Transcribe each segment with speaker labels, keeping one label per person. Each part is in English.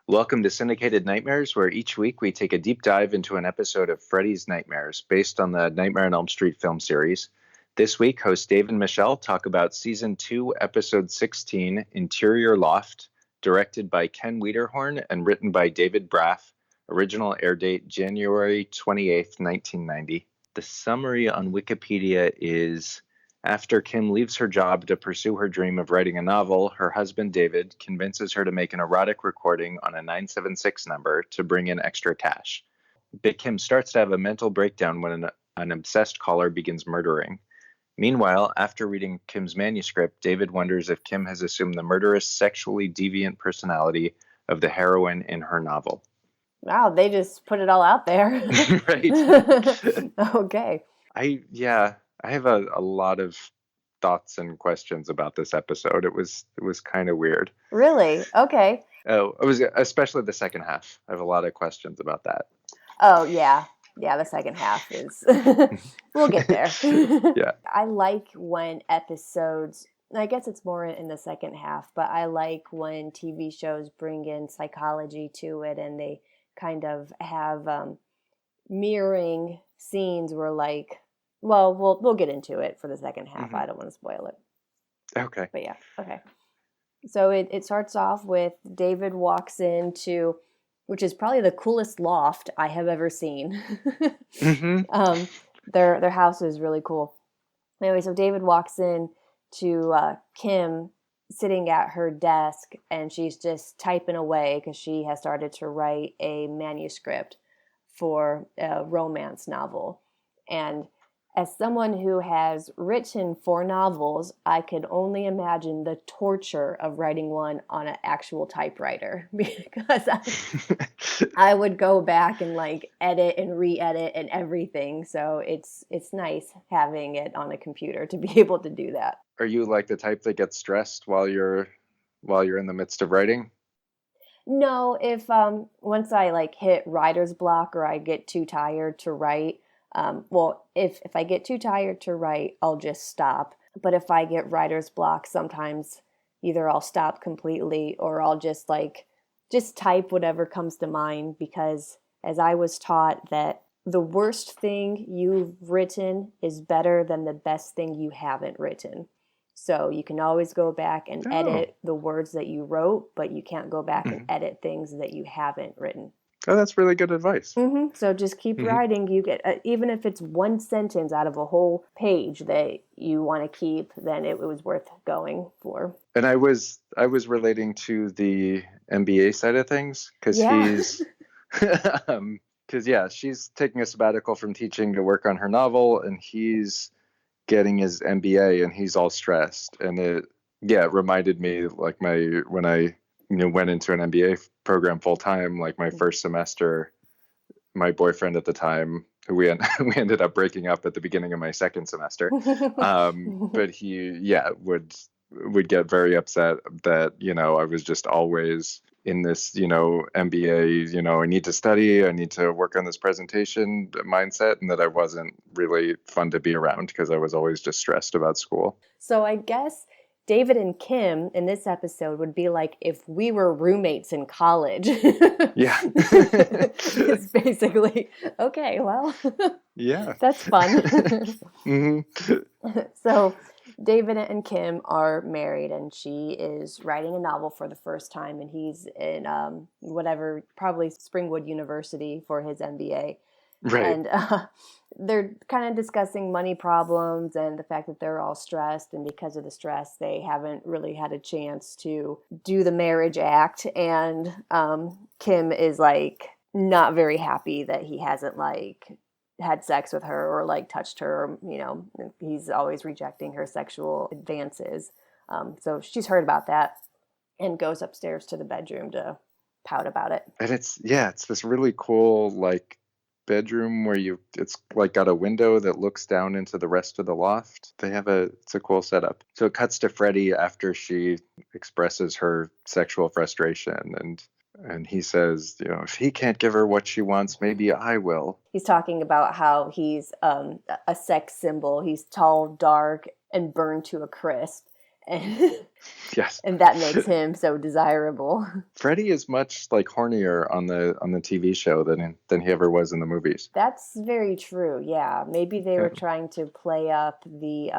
Speaker 1: Welcome to Syndicated Nightmares, where each week we take a deep dive into an episode of Freddy's Nightmares, based on the Nightmare on Elm Street film series. This week, hosts Dave and Michelle talk about Season 2, Episode 16, Interior Loft, directed by Ken Wiederhorn and written by David Braff. Original air date January 28th, 1990. The summary on Wikipedia is: after Kim leaves her job to pursue her dream of writing a novel, her husband David convinces her to make an erotic recording on a 976 number to bring in extra cash. But Kim starts to have a mental breakdown when an obsessed caller begins murdering. Meanwhile, after reading Kim's manuscript, David wonders if Kim has assumed the murderous, sexually deviant personality of the heroine in her novel.
Speaker 2: Wow, they just put it all out there.
Speaker 1: Right.
Speaker 2: Okay.
Speaker 1: I have a lot of thoughts and questions about this episode. It was kind of weird.
Speaker 2: Really? Okay.
Speaker 1: Oh, it was especially the second half. I have a lot of questions about that.
Speaker 2: Oh, yeah. Yeah, the second half is... We'll get there.
Speaker 1: Yeah.
Speaker 2: I like when episodes... I guess it's more in the second half, but I like when TV shows bring in psychology to it and they kind of have mirroring scenes where, like... Well, we'll get into it for the second half.
Speaker 1: Mm-hmm.
Speaker 2: I don't want to spoil it.
Speaker 1: Okay.
Speaker 2: But yeah, okay. So it starts off with David walks into, which is probably the coolest loft I have ever seen.
Speaker 1: Mm-hmm.
Speaker 2: Their house is really cool. Anyway, so David walks in to Kim sitting at her desk, and she's just typing away because she has started to write a manuscript for a romance novel. And as someone who has written 4 novels, I could only imagine the torture of writing one on an actual typewriter, because I would go back and like edit and re-edit and everything. So it's nice having it on a computer to be able to do that.
Speaker 1: Are you like the type that gets stressed while you're in the midst of writing?
Speaker 2: No, if once I like hit writer's block or I get too tired to write, well, if I get too tired to write, I'll just stop. But if I get writer's block, sometimes either I'll stop completely or I'll just type whatever comes to mind, because as I was taught that the worst thing you've written is better than the best thing you haven't written. So you can always go back and edit the words that you wrote, but you can't go back and edit things that you haven't written.
Speaker 1: Oh, that's really good advice.
Speaker 2: Mm-hmm. So just keep writing. You get even if it's one sentence out of a whole page that you want to keep, then it was worth going for.
Speaker 1: And I was relating to the MBA side of things, because he's because she's taking a sabbatical from teaching to work on her novel, and he's getting his MBA, and he's all stressed. And it reminded me like when I went into an MBA program full time, like my first semester, my boyfriend at the time, who we ended up breaking up at the beginning of my second semester. But he would get very upset that I was just always in this MBA, I need to study, I need to work on this presentation mindset, and that I wasn't really fun to be around because I was always just stressed about school.
Speaker 2: So I guess David and Kim in this episode would be like if we were roommates in college.
Speaker 1: Yeah.
Speaker 2: It's basically, okay, well,
Speaker 1: yeah,
Speaker 2: that's fun.
Speaker 1: Mm-hmm.
Speaker 2: So David and Kim are married, and she is writing a novel for the first time, and he's in probably Springwood University for his MBA.
Speaker 1: Right.
Speaker 2: And they're kind of discussing money problems and the fact that they're all stressed, and because of the stress, they haven't really had a chance to do the marriage act. And Kim is like not very happy that he hasn't like had sex with her or like touched her, or, he's always rejecting her sexual advances. So she's heard about that and goes upstairs to the bedroom to pout about it.
Speaker 1: And it's this really cool like bedroom where it's like got a window that looks down into the rest of the loft. It's a cool setup. So it cuts to Freddy after she expresses her sexual frustration, and he says, if he can't give her what she wants, maybe I will.
Speaker 2: He's talking about how he's a sex symbol. He's tall, dark, and burned to a crisp. And,
Speaker 1: Yes.
Speaker 2: and that makes him so desirable.
Speaker 1: Freddy is much like hornier on the TV show than he ever was in the movies.
Speaker 2: That's very true. Yeah, maybe they were
Speaker 1: Yeah.
Speaker 2: trying to play up the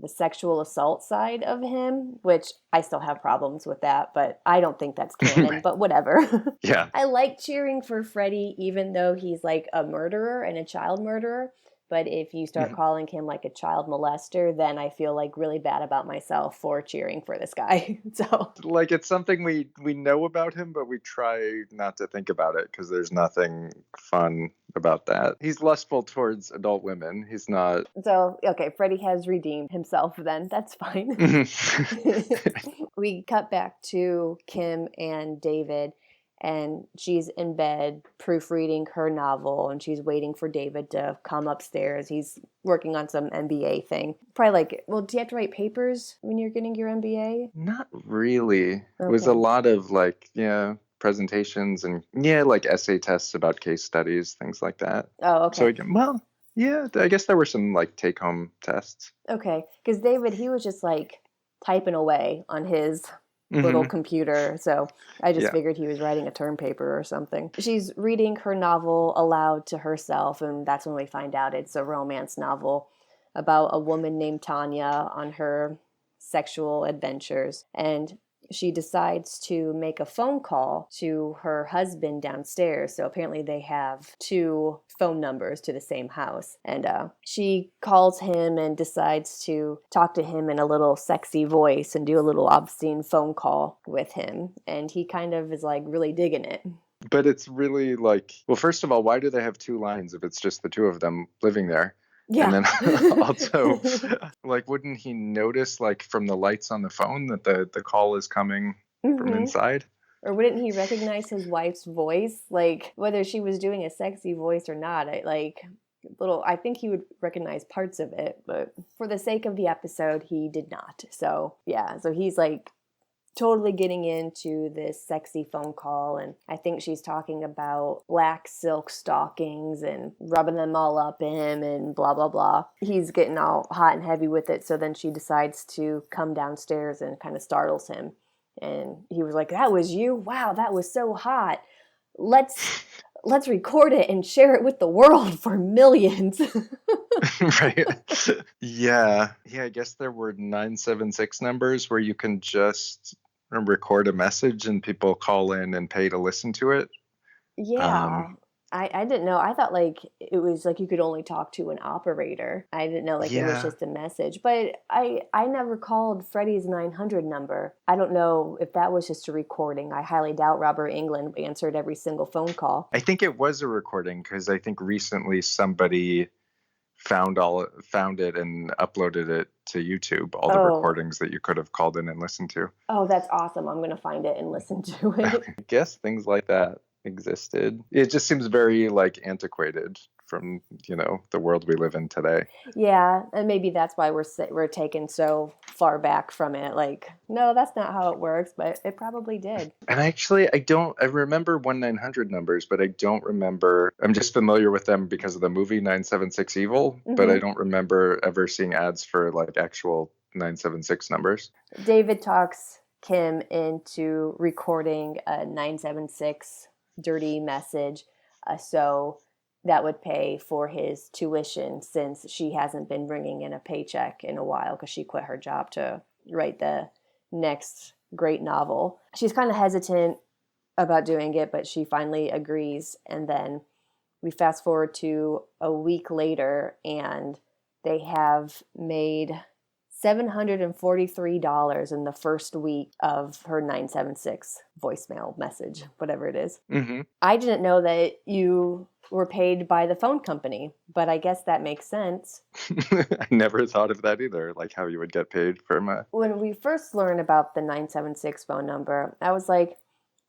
Speaker 2: sexual assault side of him, which I still have problems with that, but I don't think that's canon. But whatever.
Speaker 1: Yeah.
Speaker 2: I like cheering for Freddy, even though he's like a murderer and a child murderer. But if you start calling him like a child molester, then I feel like really bad about myself for cheering for this guy. So
Speaker 1: Like, it's something we know about him, but we try not to think about it because there's nothing fun about that. He's lustful towards adult women. He's not.
Speaker 2: So, okay, Freddy has redeemed himself then. That's fine. We cut back to Kim and David, and she's in bed proofreading her novel, and she's waiting for David to come upstairs. He's working on some MBA thing. Probably like, well, do you have to write papers when you're getting your MBA?
Speaker 1: Not really.
Speaker 2: Okay.
Speaker 1: It was a lot of like, presentations and like essay tests about case studies, things like that.
Speaker 2: Oh, okay.
Speaker 1: So again, I guess there were some like take-home tests.
Speaker 2: Okay, because David, he was just like typing away on his little computer, so I just figured he was writing a term paper or something. She's reading her novel aloud to herself, and that's when we find out it's a romance novel about a woman named Tanya on her sexual adventures, and she decides to make a phone call to her husband downstairs. So apparently they have two phone numbers to the same house. And she calls him and decides to talk to him in a little sexy voice and do a little obscene phone call with him. And he kind of is like really digging it.
Speaker 1: But it's really like, well, first of all, why do they have two lines if it's just the two of them living there?
Speaker 2: Yeah.
Speaker 1: And then also, like, wouldn't he notice, like, from the lights on the phone that the call is coming from inside?
Speaker 2: Or wouldn't he recognize his wife's voice? Like, whether she was doing a sexy voice or not, I think he would recognize parts of it, but for the sake of the episode, he did not. So, yeah, so he's like totally getting into this sexy phone call, and I think she's talking about black silk stockings and rubbing them all up him and blah blah blah. He's getting all hot and heavy with it, so then she decides to come downstairs and kind of startles him, and he was like, "That was you? Wow, that was so hot. Let's record it and share it with the world for millions."
Speaker 1: Right. Yeah, I guess there were 976 numbers where you can just record a message and people call in and pay to listen to it.
Speaker 2: Yeah. I didn't know. I thought like it was like you could only talk to an operator. I didn't know like it was just a message. But I never called Freddy's 900 number. I don't know if that was just a recording. I highly doubt Robert Englund answered every single phone call.
Speaker 1: I think it was a recording because I think recently somebody found it and uploaded it to YouTube, all the recordings that you could have called in and listened to.
Speaker 2: Oh, that's awesome. I'm going to find it and listen to it.
Speaker 1: I guess things like that existed. It just seems very like antiquated from, the world we live in today.
Speaker 2: Yeah, and maybe that's why we're taken so far back from it. Like, no, that's not how it works, but it probably did.
Speaker 1: And actually, I remember 1-900 numbers, but I don't remember. I'm just familiar with them because of the movie 976 Evil, but I don't remember ever seeing ads for like actual 976 numbers.
Speaker 2: David talks Kim into recording a 976 dirty message, so that would pay for his tuition since she hasn't been bringing in a paycheck in a while because she quit her job to write the next great novel. She's kind of hesitant about doing it, but she finally agrees. And then we fast forward to a week later, and they have made $743 in the first week of her 976 voicemail message, whatever it is. I didn't know that you were paid by the phone company, but I guess that makes sense.
Speaker 1: I never thought of that either, like how you would get paid from a...
Speaker 2: When we first learned about the 976 phone number, I was like,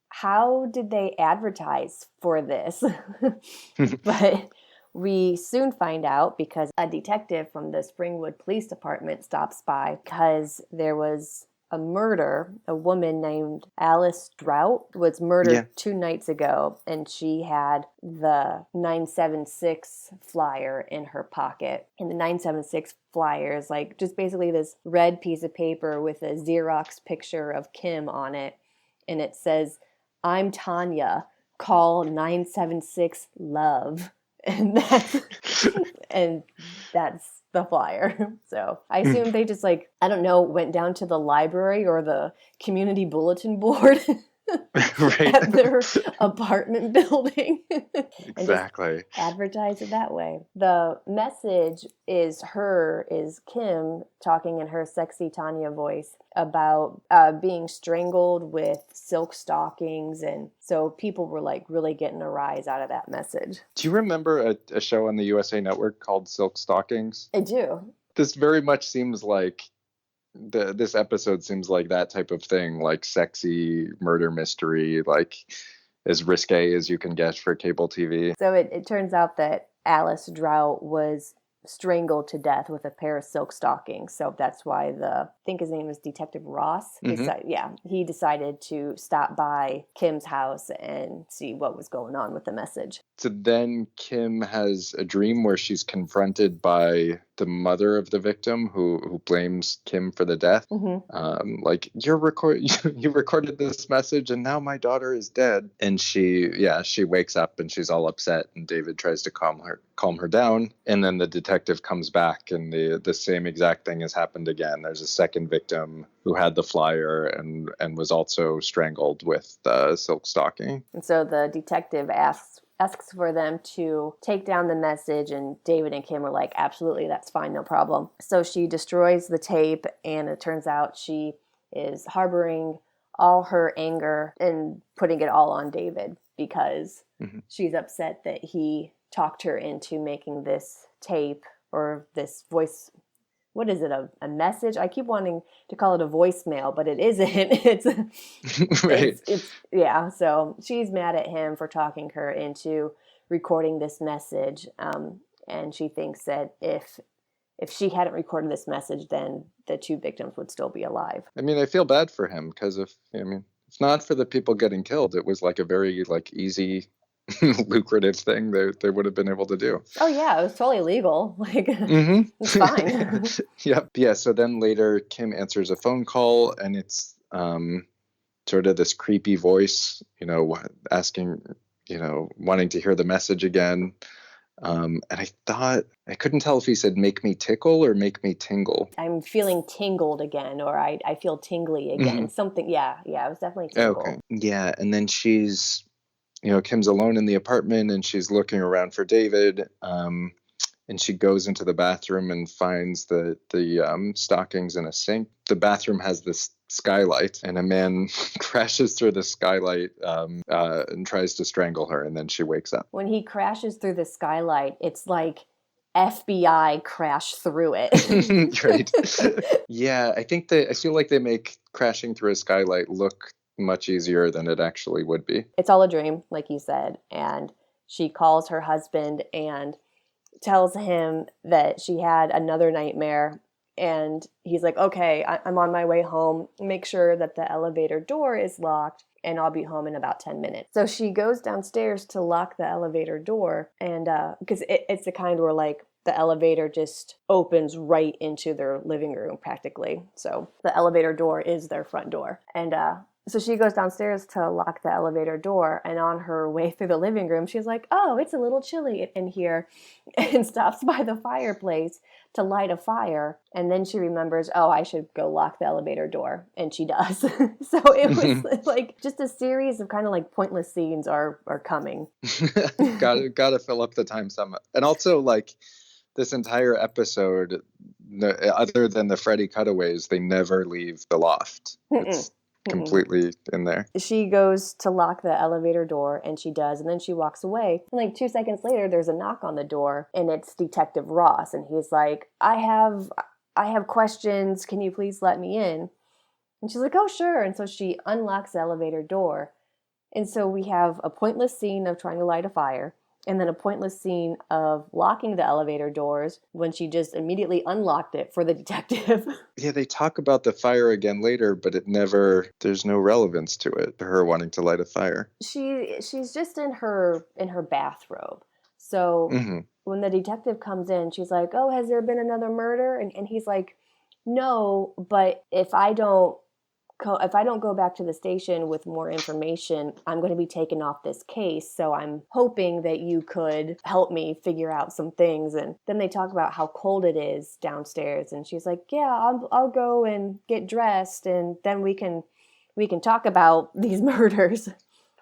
Speaker 2: how did they advertise for this? But we soon find out because a detective from the Springwood Police Department stops by because there was a murder. A woman named Alice Strout was murdered 2 nights ago, and she had the 976 flyer in her pocket. And the 976 flyer is like just basically this red piece of paper with a Xerox picture of Kim on it. And it says, "I'm Tanya. Call 976 love." And that's the flyer. So I assume they just like, I don't know, went down to the library or the community bulletin board at their apartment building
Speaker 1: Exactly.
Speaker 2: and just advertise it that way. The message is Kim talking in her sexy Tanya voice about being strangled with silk stockings, and so people were like really getting a rise out of that message.
Speaker 1: Do you remember a show on the USA Network called Silk Stockings?
Speaker 2: I do.
Speaker 1: This very much seems like this episode seems like that type of thing, like sexy murder mystery, like as risque as you can get for cable TV.
Speaker 2: So it turns out that Alice Drought was strangled to death with a pair of silk stockings. So that's why I think his name is Detective Ross. He decided to stop by Kim's house and see what was going on with the message.
Speaker 1: So then Kim has a dream where she's confronted by the mother of the victim who blames Kim for the death. Like, you recorded this message and now my daughter is dead. And she wakes up and she's all upset, and David tries to calm her down. And then the detective comes back and the same exact thing has happened again. There's a second victim who had the flyer and was also strangled with the silk stocking.
Speaker 2: And so the detective asks for them to take down the message, and David and Kim are like, absolutely, that's fine, no problem. So she destroys the tape, and it turns out she is harboring all her anger and putting it all on David because she's upset that he talked her into making this tape or this voice. What is it, a message? I keep wanting to call it a voicemail, but it isn't. It's
Speaker 1: right.
Speaker 2: Yeah. So she's mad at him for talking her into recording this message, and she thinks that if she hadn't recorded this message, then the 2 victims would still be alive.
Speaker 1: I mean, I feel bad for him because if not for the people getting killed, it was like a very easy lucrative thing they would have been able to do.
Speaker 2: Oh yeah, it was totally legal. Like it's fine.
Speaker 1: Yep. Yeah. So then later Kim answers a phone call, and it's sort of this creepy voice, asking, wanting to hear the message again. And I couldn't tell if he said "make me tickle" or "make me tingle."
Speaker 2: I'm feeling tingled again, or I feel tingly again. Something. Yeah. It was definitely tingle.
Speaker 1: Okay. Yeah. And then she's, Kim's alone in the apartment and she's looking around for David. And she goes into the bathroom and finds the stockings in a sink. The bathroom has this skylight, and a man crashes through the skylight and tries to strangle her, and then she wakes up.
Speaker 2: When he crashes through the skylight, it's like FBI crash through it.
Speaker 1: Right. Yeah, I feel like they make crashing through a skylight look much easier than it actually would be.
Speaker 2: It's all a dream, like you said, and she calls her husband and tells him that she had another nightmare, and he's like, okay, I'm on my way home. Make sure that the elevator door is locked, and I'll be home in about 10 minutes. So she goes downstairs to lock the elevator door, and because it's the kind where like the elevator just opens right into their living room practically. So the elevator door is their front door. And so she goes downstairs to lock the elevator door, and on her way through the living room, she's like, oh, it's a little chilly in here, and stops by the fireplace to light a fire. And then she remembers, oh, I should go lock the elevator door. And she does. So it was like just a series of kind of like pointless scenes are coming.
Speaker 1: Gotta fill up the time somehow. And also like this entire episode, other than the Freddy cutaways, they never leave the loft. It's completely in there.
Speaker 2: She goes to lock the elevator door, and she does, and then she walks away. And like 2 seconds later, there's a knock on the door, and it's Detective Ross, and he's like, I have questions. Can you please let me in? And she's like, oh, sure. And so she unlocks the elevator door. And so we have a pointless scene of trying to light a fire. And then a pointless scene of locking the elevator doors when she just immediately unlocked it for the detective.
Speaker 1: Yeah, they talk about the fire again later, but there's no relevance to it, to her wanting to light a fire.
Speaker 2: She's just in her bathrobe. So when the detective comes in, she's like, "Oh, has there been another murder?" And he's like, "No, but if I don't go back to the station with more information, I'm going to be taken off this case. So I'm hoping that you could help me figure out some things." And then they talk about how cold it is downstairs. And she's like, "Yeah, I'll go and get dressed, and then we can talk about these murders."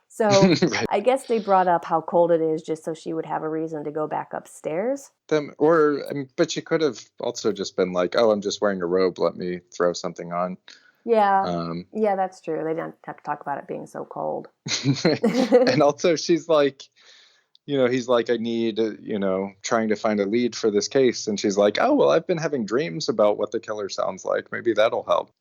Speaker 2: So
Speaker 1: Right.
Speaker 2: I guess they brought up how cold it is just so she would have a reason to go back upstairs.
Speaker 1: But she could have also just been like, "Oh, I'm just wearing a robe. Let me throw something on."
Speaker 2: Yeah.
Speaker 1: Um,
Speaker 2: Yeah, that's true. They didn't have to talk about it being so cold.
Speaker 1: and also, she's like, he's like, "I need, trying to find a lead for this case," and she's like, "Oh, well, I've been having dreams about what the killer sounds like. Maybe that'll help."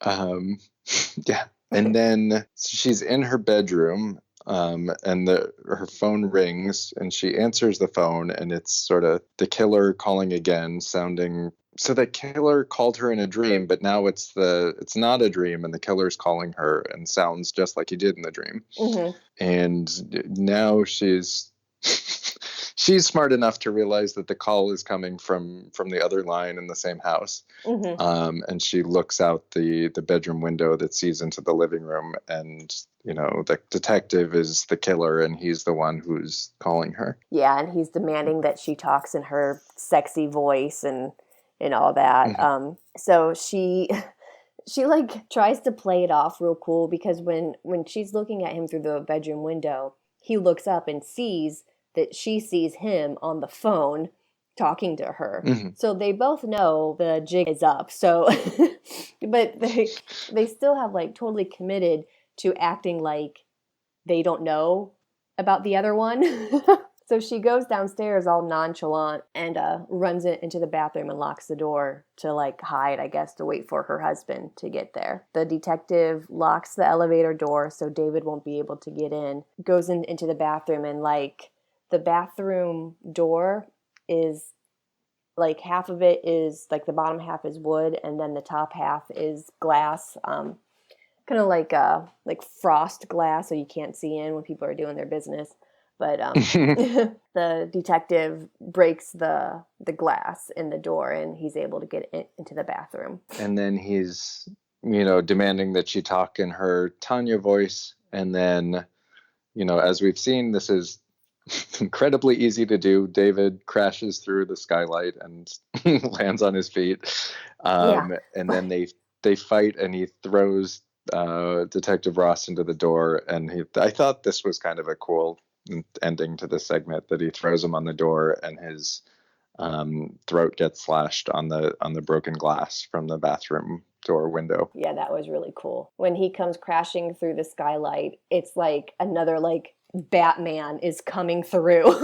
Speaker 1: Yeah. And then she's in her bedroom, and her phone rings, and she answers the phone, and it's sort of the killer calling again, sounding. So the killer called her in a dream, but now it's not a dream, and the killer's calling her and sounds just like he did in the dream.
Speaker 2: Mm-hmm.
Speaker 1: And now she's smart enough to realize that the call is coming from the other line in the same house.
Speaker 2: Mm-hmm.
Speaker 1: And she looks out the bedroom window that sees into the living room, and the detective is the killer, and he's the one who's calling her.
Speaker 2: Yeah, and he's demanding that she talks in her sexy voice and all that. So she like tries to play it off real cool, because when she's looking at him through the bedroom window, he looks up and sees that she sees him on the phone talking to her. So they both know the jig is up. So but they still have like totally committed to acting like they don't know about the other one. So she goes downstairs all nonchalant and runs into the bathroom and locks the door to like hide, I guess, to wait for her husband to get there. The detective locks the elevator door so David won't be able to get in. Goes into the bathroom, and like the bathroom door is like half of it is like the bottom half is wood, and then the top half is glass. Kind of like frost glass, so you can't see in when people are doing their business. But the detective breaks the glass in the door, and he's able to get into the bathroom.
Speaker 1: And then he's, demanding that she talk in her Tanya voice. And then, as we've seen, this is incredibly easy to do. David crashes through the skylight and lands on his feet. And then they fight, and he throws Detective Ross into the door. And I thought this was kind of a cool ending to the segment, that he throws him on the door, and his throat gets slashed on the broken glass from the bathroom door window.
Speaker 2: Yeah, that was really cool. When he comes crashing through the skylight, it's like another like Batman is coming through.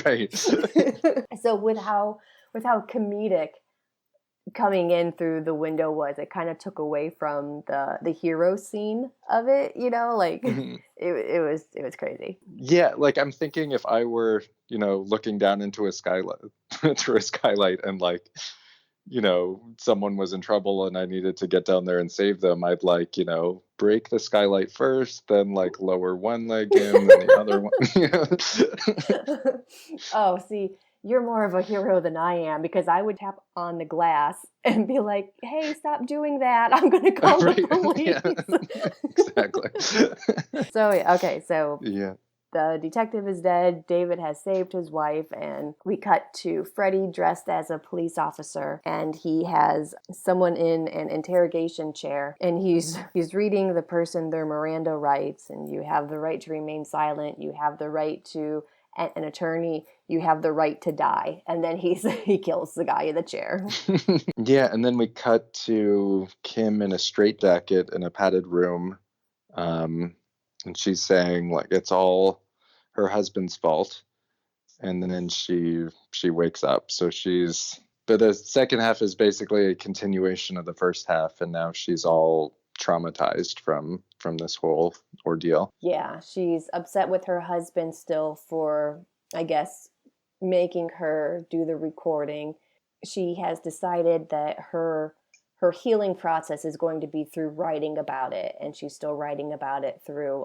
Speaker 1: Right.
Speaker 2: So with how comedic coming in through the window was, it kind of took away from the hero scene of it, like it was crazy.
Speaker 1: Yeah, like I'm thinking, if I were, looking down into a skylight through a skylight, and like, someone was in trouble and I needed to get down there and save them, I'd like, break the skylight first, then like lower one leg in, then the other one.
Speaker 2: Oh, see, you're more of a hero than I am, because I would tap on the glass and be like, "Hey, stop doing that. I'm going to call the police."
Speaker 1: Yeah, exactly.
Speaker 2: So
Speaker 1: Yeah.
Speaker 2: the detective is dead. David has saved his wife, and we cut to Freddy dressed as a police officer, and he has someone in an interrogation chair, and he's reading the person their Miranda rights, and you have the right to remain silent, you have the right to an attorney, you have the right to die, and then he kills the guy in the chair.
Speaker 1: Yeah, and then we cut to Kim in a straitjacket in a padded room, and she's saying like it's all her husband's fault, and then she wakes up. So but the second half is basically a continuation of the first half, and now she's all traumatized from this whole ordeal.
Speaker 2: Yeah, she's upset with her husband still for I guess, making her do the recording, she has decided that her healing process is going to be through writing about it, and she's still writing about it through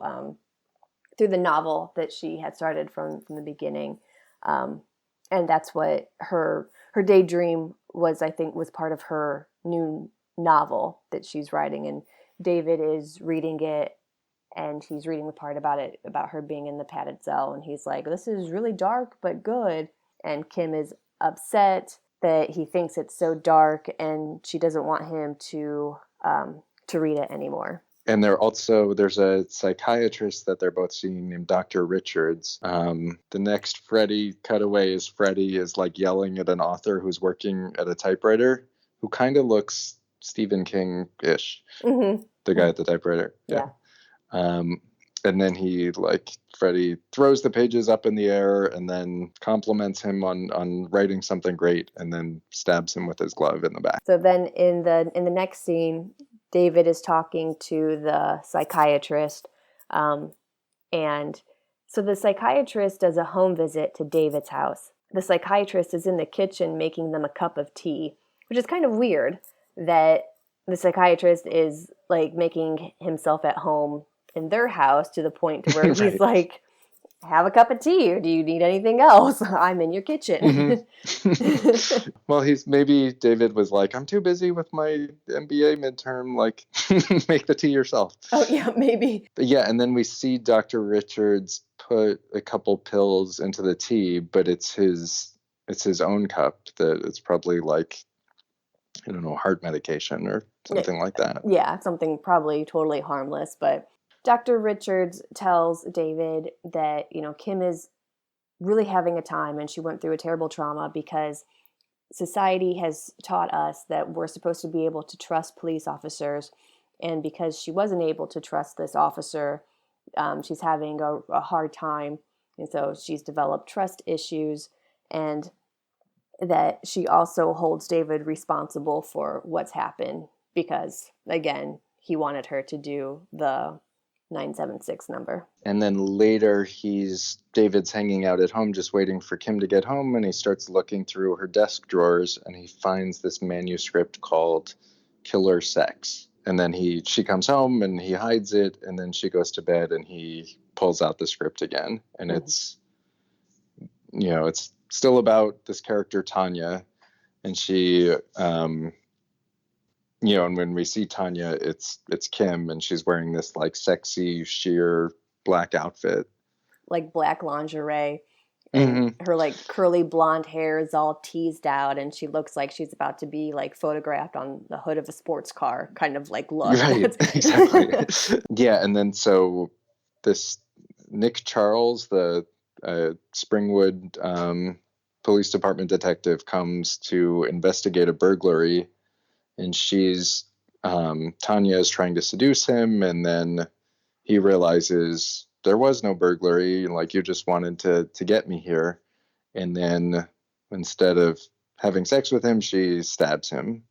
Speaker 2: the novel that she had started from the beginning, and that's what her daydream was. I think was part of her new novel that she's writing, and David is reading it, and he's reading the part about her being in the padded cell, and he's like, "This is really dark but good," and Kim is upset that he thinks it's so dark, and she doesn't want him to read it anymore.
Speaker 1: And there's a psychiatrist that they're both seeing named Dr. Richards. The next Freddy cutaway is Freddy is like yelling at an author who's working at a typewriter, who kind of looks Stephen King-ish.
Speaker 2: Mm-hmm.
Speaker 1: The guy at the typewriter.
Speaker 2: Yeah.
Speaker 1: And then Freddy throws the pages up in the air and then compliments him on writing something great, and then stabs him with his glove in the back.
Speaker 2: So then in the next scene, David is talking to the psychiatrist, and so the psychiatrist does a home visit to David's house. The psychiatrist is in the kitchen making them a cup of tea, which is kind of weird that the psychiatrist is like making himself at home in their house to the point to where he's like, "Have a cup of tea, or do you need anything else? I'm in your kitchen."
Speaker 1: Mm-hmm. Well, maybe David was like, "I'm too busy with my MBA midterm, like make the tea yourself."
Speaker 2: Oh yeah, maybe.
Speaker 1: But yeah, and then we see Dr. Richards put a couple pills into the tea, but it's his own cup that it's probably like, I don't know, heart medication or something like that.
Speaker 2: Yeah, something probably totally harmless, but Dr. Richards tells David that, Kim is really having a time, and she went through a terrible trauma because society has taught us that we're supposed to be able to trust police officers. And because she wasn't able to trust this officer, she's having a hard time. And so she's developed trust issues, and that she also holds David responsible for what's happened because, again, he wanted her to do the 976 number.
Speaker 1: And then later David's hanging out at home just waiting for Kim to get home, and he starts looking through her desk drawers, and he finds this manuscript called Killer Sex. And then she comes home and he hides it, and then she goes to bed and he pulls out the script again. And it's still about this character Tanya, and she and when we see Tanya, it's Kim, and she's wearing this like sexy sheer black outfit,
Speaker 2: like black lingerie, and her like curly blonde hair is all teased out, and she looks like she's about to be like photographed on the hood of a sports car, kind of like look.
Speaker 1: Right, exactly. Yeah, and then so this Nick Charles, the Springwood police department detective, comes to investigate a burglary. And Tanya is trying to seduce him, and then he realizes there was no burglary, like you just wanted to get me here. And then instead of having sex with him, she stabs him.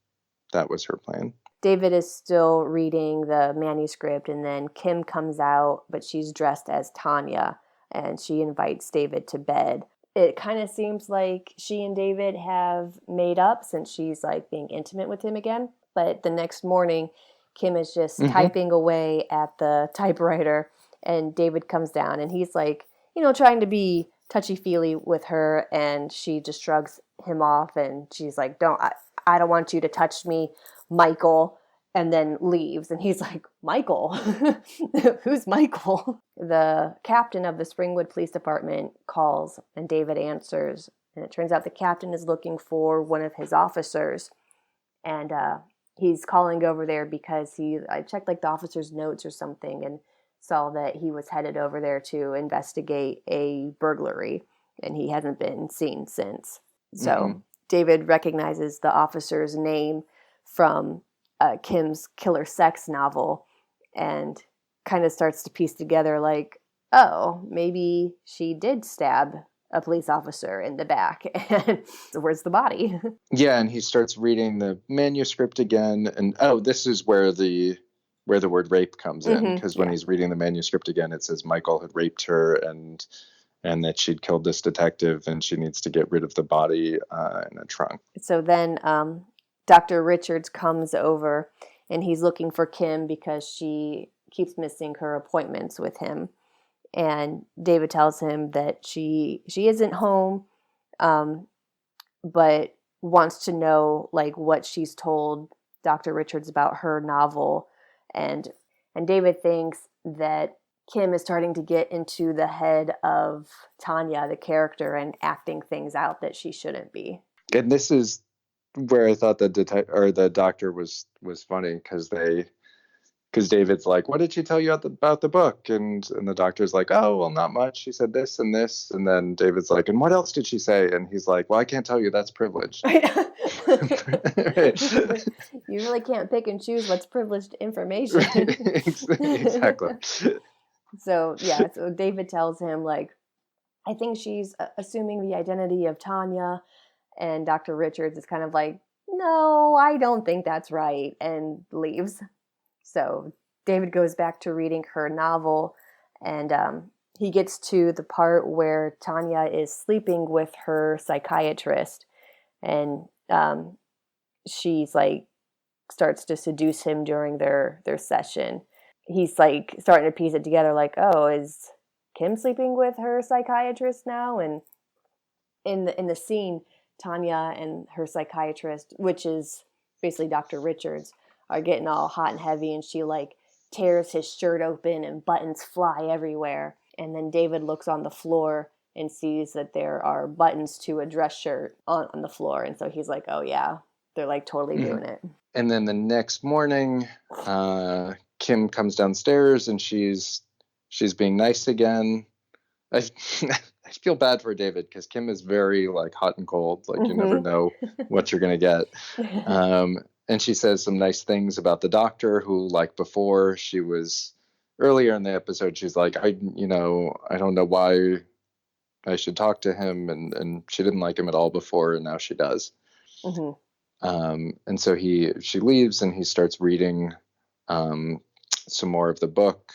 Speaker 1: That was her plan.
Speaker 2: David is still reading the manuscript, and then Kim comes out, but she's dressed as Tanya, and she invites David to bed. It kind of seems like she and David have made up since she's like being intimate with him again. But the next morning, Kim is just typing away at the typewriter, and David comes down, and he's like, trying to be touchy-feely with her, and she just shrugs him off, and she's like, I don't want you to touch me, Michael, and then leaves. And he's like, Michael? Who's Michael? The captain of the Springwood Police Department calls, and David answers. And it turns out the captain is looking for one of his officers. And he's calling over there because I checked like the officer's notes or something and saw that he was headed over there to investigate a burglary. And he hasn't been seen since. So David recognizes the officer's name from Kim's Killer Sex novel, and kind of starts to piece together like, oh, maybe she did stab a police officer in the back, and where's the body?
Speaker 1: Yeah, and he starts reading the manuscript again, and this is where the word rape comes in, because when he's reading the manuscript again, it says Michael had raped her, and and that she'd killed this detective and she needs to get rid of the body in a trunk.
Speaker 2: So then Dr. Richards comes over and he's looking for Kim because she keeps missing her appointments with him. And David tells him that she isn't home, but wants to know like what she's told Dr. Richards about her novel. And David thinks that Kim is starting to get into the head of Tanya, the character, and acting things out that she shouldn't be.
Speaker 1: And this is where I thought the doctor was funny, because David's like, "What did she tell you about the book?" And the doctor's like, "Oh, well, not much. She said this and this." And then David's like, "And what else did she say?" And he's like, "Well, I can't tell you. That's privileged."
Speaker 2: You really can't pick and choose what's privileged information.
Speaker 1: Exactly.
Speaker 2: So David tells him, like, I think she's assuming the identity of Tanya. And Dr. Richards is kind of like, no, I don't think that's right, and leaves. So David goes back to reading her novel, and he gets to the part where Tanya is sleeping with her psychiatrist, and she's like starts to seduce him during their session. He's like starting to piece it together, like, oh, is Kim sleeping with her psychiatrist now? And in the scene, Tanya and her psychiatrist, which is basically Dr. Richards, are getting all hot and heavy, and she like tears his shirt open and buttons fly everywhere. And then David looks on the floor and sees that there are buttons to a dress shirt on the floor. And so he's like, oh yeah, they're like totally doing it.
Speaker 1: And then the next morning, Kim comes downstairs and she's being nice again. I feel bad for David because Kim is very like hot and cold. Like you never know what you're gonna get. And she says some nice things about the doctor, who, like, before, she was earlier in the episode, she's like, I don't know why I should talk to him, and she didn't like him at all before, and now she does. And so she leaves and he starts reading some more of the book.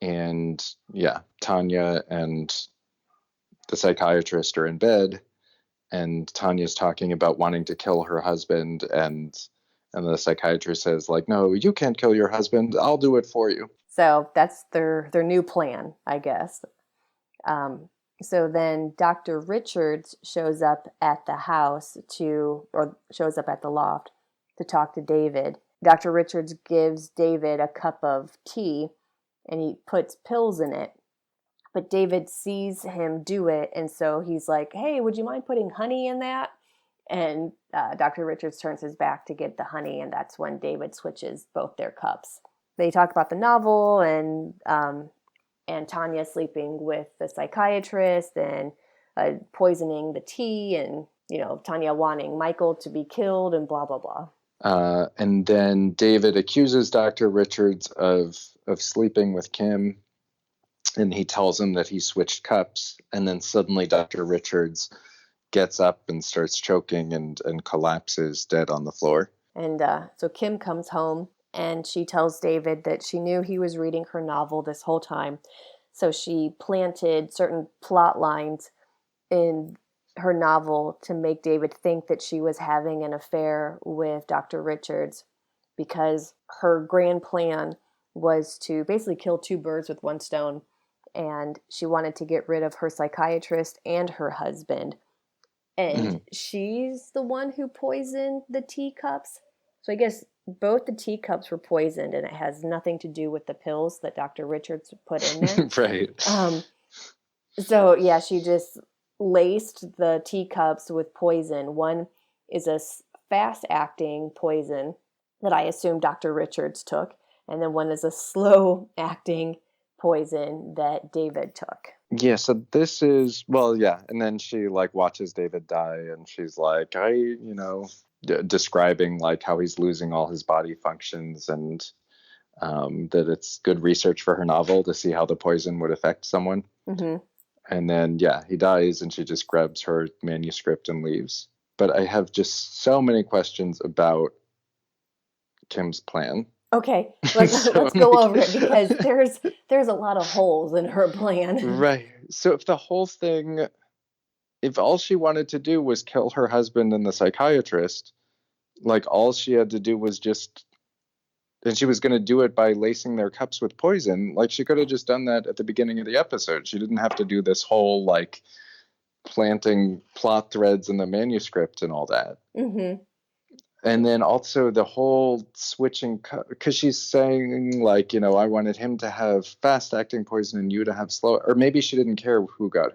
Speaker 1: And yeah, Tanya and the psychiatrist are in bed, and Tanya's talking about wanting to kill her husband, and the psychiatrist says, like, no, you can't kill your husband. I'll do it for you.
Speaker 2: So that's their new plan, I guess. So then Dr. Richards shows up at the house shows up at the loft to talk to David. Dr. Richards gives David a cup of tea and he puts pills in it. But David sees him do it, and so he's like, hey, would you mind putting honey in that? And Dr. Richards turns his back to get the honey, and that's when David switches both their cups. They talk about the novel and Tanya sleeping with the psychiatrist and poisoning the tea, and Tanya wanting Michael to be killed and blah, blah, blah.
Speaker 1: And then David accuses Dr. Richards of sleeping with Kim, and he tells him that he switched cups, and then suddenly Dr. Richards gets up and starts choking and collapses dead on the floor.
Speaker 2: And so Kim comes home, and she tells David that she knew he was reading her novel this whole time. So she planted certain plot lines in her novel to make David think that she was having an affair with Dr. Richards, because her grand plan was to basically kill two birds with one stone. And she wanted to get rid of her psychiatrist and her husband. And she's the one who poisoned the teacups. So I guess both the teacups were poisoned, and it has nothing to do with the pills that Dr. Richards put in there.
Speaker 1: Right.
Speaker 2: So yeah, she just laced the teacups with poison. One is a fast-acting poison that I assume Dr. Richards took, and then one is a slow-acting poison that David took.
Speaker 1: Yeah, so this is, well, yeah, and then she like watches David die, and she's like, describing like how he's losing all his body functions, and that it's good research for her novel to see how the poison would affect someone. And then yeah, he dies, and she just grabs her manuscript and leaves. But I have just so many questions about Kim's plan.
Speaker 2: Okay,
Speaker 1: So,
Speaker 2: let's go over it because there's a lot of holes in her plan.
Speaker 1: right. So if the whole thing, if all she wanted to do was kill her husband and the psychiatrist, like all she had to do was just, and she was going to do it by lacing their cups with poison, like she could have just done that at the beginning of the episode. She didn't have to do this whole like planting plot threads in the manuscript and all that.
Speaker 2: Mm-hmm.
Speaker 1: And then also the whole switching, because she's saying like, you know, I wanted him to have fast acting poison and you to have slow, or maybe she didn't care who got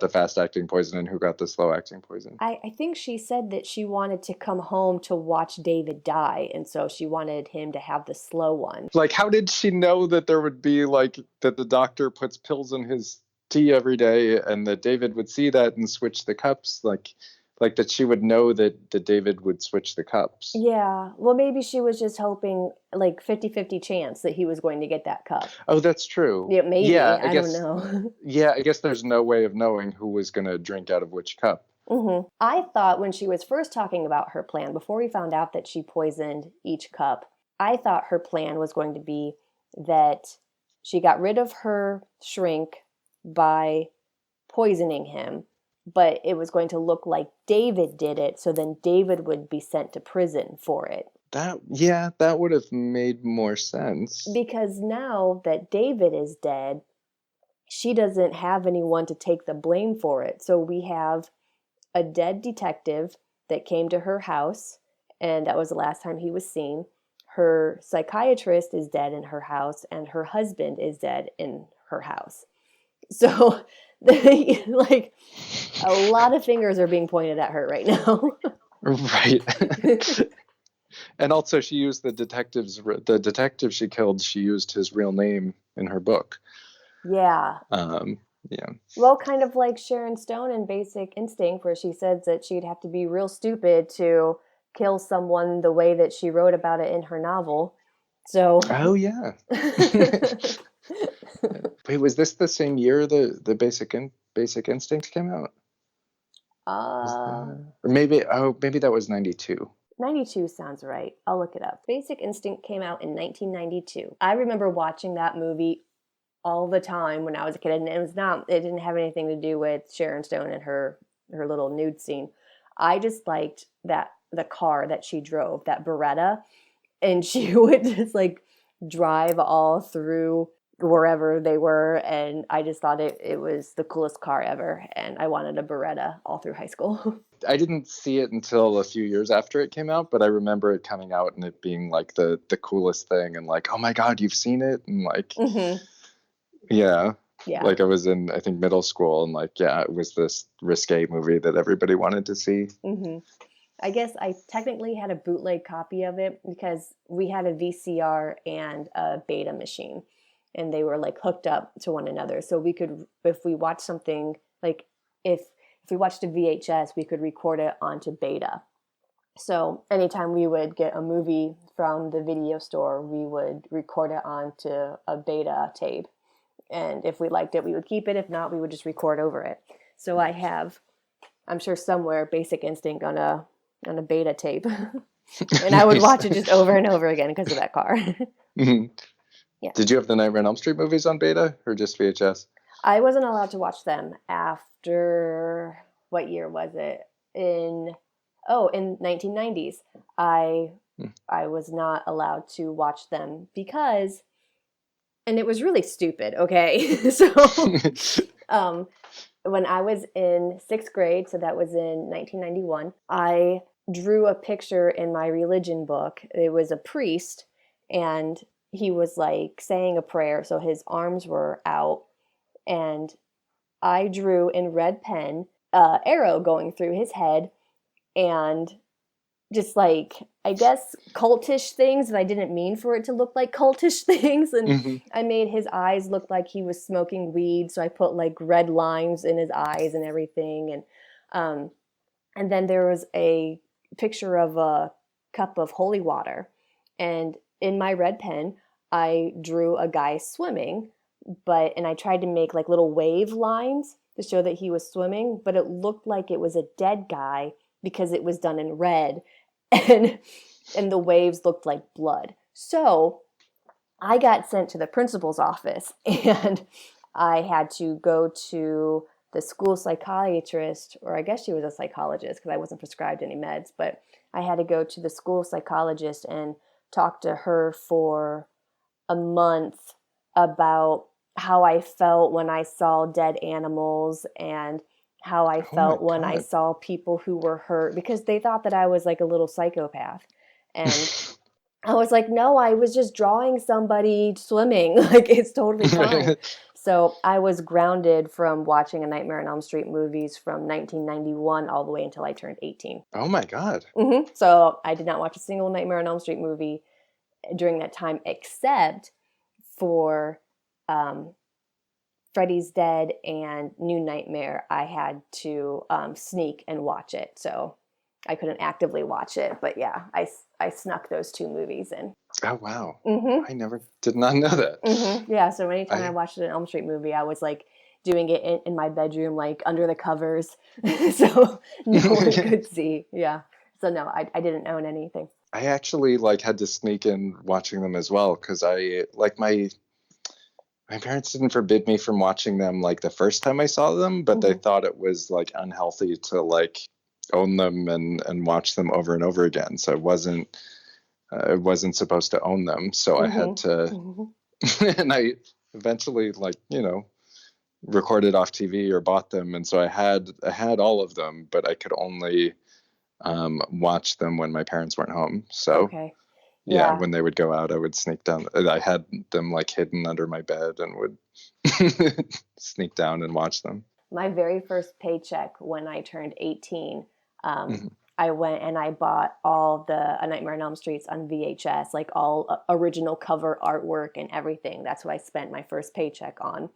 Speaker 1: the fast acting poison and who got the slow acting poison.
Speaker 2: I think she said that she wanted to come home to watch David die, and so she wanted him to have the slow one.
Speaker 1: Like, how did she know that there would be like that the doctor puts pills in his tea every day and that David would see that and switch the cups? Like that she would know that David would switch the cups.
Speaker 2: Yeah, well, maybe she was just hoping like 50-50 chance that he was going to get that cup.
Speaker 1: Oh, that's true.
Speaker 2: Yeah, maybe.
Speaker 1: Yeah,
Speaker 2: I don't know.
Speaker 1: yeah, I guess there's no way of knowing who was going to drink out of which cup.
Speaker 2: Mm-hmm. I thought when she was first talking about her plan, before we found out that she poisoned each cup, I thought her plan was going to be that she got rid of her shrink by poisoning him, but it was going to look like David did it, so then David would be sent to prison for it.
Speaker 1: That would have made more sense.
Speaker 2: Because now that David is dead, she doesn't have anyone to take the blame for it. So we have a dead detective that came to her house, and that was the last time he was seen. Her psychiatrist is dead in her house, and her husband is dead in her house. So, like, a lot of fingers are being pointed at her right now.
Speaker 1: Right. And also she used the detective she killed, she used his real name in her book.
Speaker 2: Yeah.
Speaker 1: Yeah.
Speaker 2: Well, kind of like Sharon Stone in Basic Instinct, where she said that she'd have to be real stupid to kill someone the way that she wrote about it in her novel. So.
Speaker 1: Oh, yeah. Wait, was this the same year the Basic Instinct came out? Or maybe that was 92.
Speaker 2: 92 sounds right. I'll look it up. Basic Instinct came out in 1992. I remember watching that movie all the time when I was a kid, and it didn't have anything to do with Sharon Stone and her little nude scene. I just liked the car that she drove, that Beretta, and she would just like drive all through wherever they were, and I just thought it was the coolest car ever, and I wanted a Beretta all through high school.
Speaker 1: I didn't see it until a few years after it came out, but I remember it coming out and it being like the coolest thing, and like, oh my god, you've seen it, and like,
Speaker 2: Mm-hmm.
Speaker 1: yeah,
Speaker 2: Yeah.
Speaker 1: like I was in, I think, middle school, and like, yeah, it was this risque movie that everybody wanted to see.
Speaker 2: Mm-hmm. I guess I technically had a bootleg copy of it because we had a VCR and a beta machine, and they were like hooked up to one another. So we could, if we watched something, like if we watched a VHS, we could record it onto beta. So anytime we would get a movie from the video store, we would record it onto a beta tape. And if we liked it, we would keep it. If not, we would just record over it. So I have, I'm sure somewhere, Basic Instinct on a beta tape. And I would watch it just over and over again because of that car.
Speaker 1: Mm-hmm.
Speaker 2: Yeah.
Speaker 1: Did you have the Nightmare on Elm Street movies on beta or just VHS?
Speaker 2: I wasn't allowed to watch them after, what year was it? In 1990s. I was not allowed to watch them because, and it was really stupid, okay? So when I was in 6th grade, so that was in 1991, I drew a picture in my religion book. It was a priest, and he was like saying a prayer, so his arms were out, and I drew in red pen an arrow going through his head, and just like, I guess, cultish things that I didn't mean for it to look like cultish things. And
Speaker 1: Mm-hmm.
Speaker 2: I made his eyes look like he was smoking weed. So I put like red lines in his eyes and everything. And then there was a picture of a cup of holy water. And in my red pen, I drew a guy swimming, and I tried to make like little wave lines to show that he was swimming, but it looked like it was a dead guy because it was done in red. And the waves looked like blood. So I got sent to the principal's office, and I had to go to the school psychiatrist, or I guess she was a psychologist because I wasn't prescribed any meds, but I had to go to the school psychologist and talk to her for a month about how I felt when I saw dead animals and how I
Speaker 1: Oh my
Speaker 2: felt when I
Speaker 1: God.
Speaker 2: saw people who were hurt, because they thought that I was like a little psychopath. And I was like, no, I was just drawing somebody swimming. Like, it's totally fine. So I was grounded from watching a Nightmare on Elm Street movies from 1991 all the way until I turned 18.
Speaker 1: Oh my God.
Speaker 2: So I did not watch a single Nightmare on Elm Street movie during that time, except for Freddy's Dead and New Nightmare. I had to sneak and watch it. So I couldn't actively watch it. But yeah, I snuck those two movies in.
Speaker 1: Oh, wow. I did not know that.
Speaker 2: Yeah, so anytime I watched an Elm Street movie, I was like doing it in my bedroom, like under the covers. So no one could see. Yeah. So no, I didn't own anything.
Speaker 1: I actually like had to sneak in watching them as well because I like my parents didn't forbid me from watching them like the first time I saw them, but they thought it was like unhealthy to like own them and watch them over and over again. So it wasn't supposed to own them. So I had to, and I eventually like, recorded off TV or bought them. And so I had all of them, but I could only watch them when my parents weren't home. So yeah, when they would go out, I would sneak down. I had them like hidden under my bed and would sneak down and watch them.
Speaker 2: My very first paycheck when I turned 18, I went and I bought all the A Nightmare on Elm Streets on VHS, like all original cover artwork and everything. That's what I spent my first paycheck on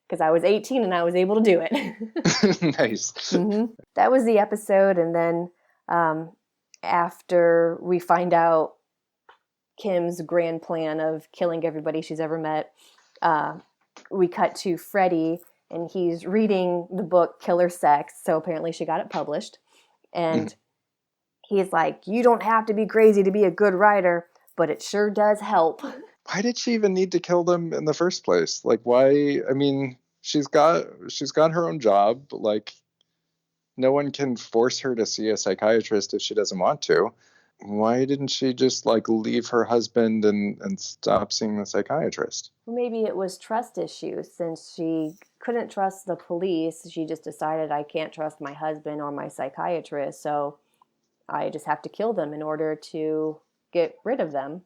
Speaker 2: because I was 18 and I was able to do it.
Speaker 1: Nice.
Speaker 2: That was the episode. And then after we find out Kim's grand plan of killing everybody she's ever met, we cut to Freddy, and he's reading the book Killer Sex. So apparently she got it published. And he's like, you don't have to be crazy to be a good writer, but it sure does help.
Speaker 1: Why did she even need to kill them in the first place? Like, why? I mean, she's got her own job. Like, no one can force her to see a psychiatrist if she doesn't want to. Why didn't she just like leave her husband and stop seeing the psychiatrist?
Speaker 2: Well, maybe it was trust issues. Since she couldn't trust the police, she just decided, I can't trust my husband or my psychiatrist, so I just have to kill them in order to get rid of them.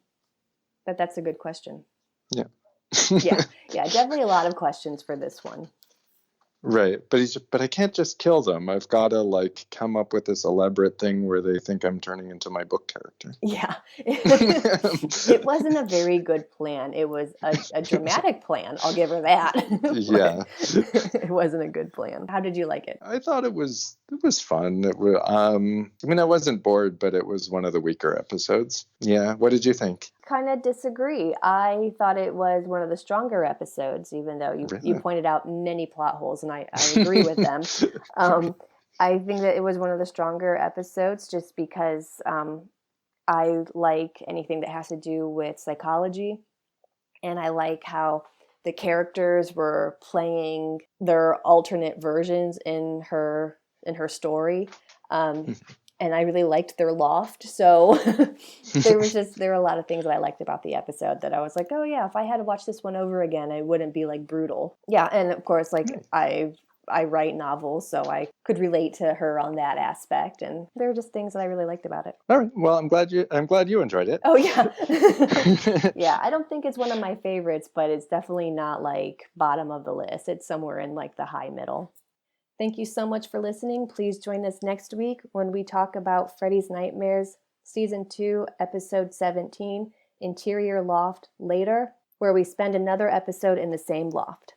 Speaker 2: But that's a good question.
Speaker 1: Yeah.
Speaker 2: yeah, definitely a lot of questions for this one.
Speaker 1: Right, but I can't just kill them. I've got to like come up with this elaborate thing where they think I'm turning into my book character.
Speaker 2: Yeah, it wasn't a very good plan. It was a dramatic plan. I'll give her that.
Speaker 1: Yeah,
Speaker 2: it wasn't a good plan. How did you like it?
Speaker 1: I thought it was fun. It was, I mean, I wasn't bored, but it was one of the weaker episodes. Yeah, what did you think?
Speaker 2: Kind of disagree. I thought it was one of the stronger episodes, even though you pointed out many plot holes, and I agree with them. I think that it was one of the stronger episodes just because I like anything that has to do with psychology, and I like how the characters were playing their alternate versions in her story. And I really liked their loft. So there were a lot of things that I liked about the episode that I was like, oh yeah, if I had to watch this one over again, it wouldn't be like brutal. Yeah. And of course, like I write novels, so I could relate to her on that aspect. And there were just things that I really liked about it.
Speaker 1: All right. Well, I'm glad you enjoyed it.
Speaker 2: Oh yeah. Yeah. I don't think it's one of my favorites, but it's definitely not like bottom of the list. It's somewhere in like the high middle. Thank you so much for listening. Please join us next week when we talk about Freddy's Nightmares, Season 2, Episode 17, Interior Loft Later, where we spend another episode in the same loft.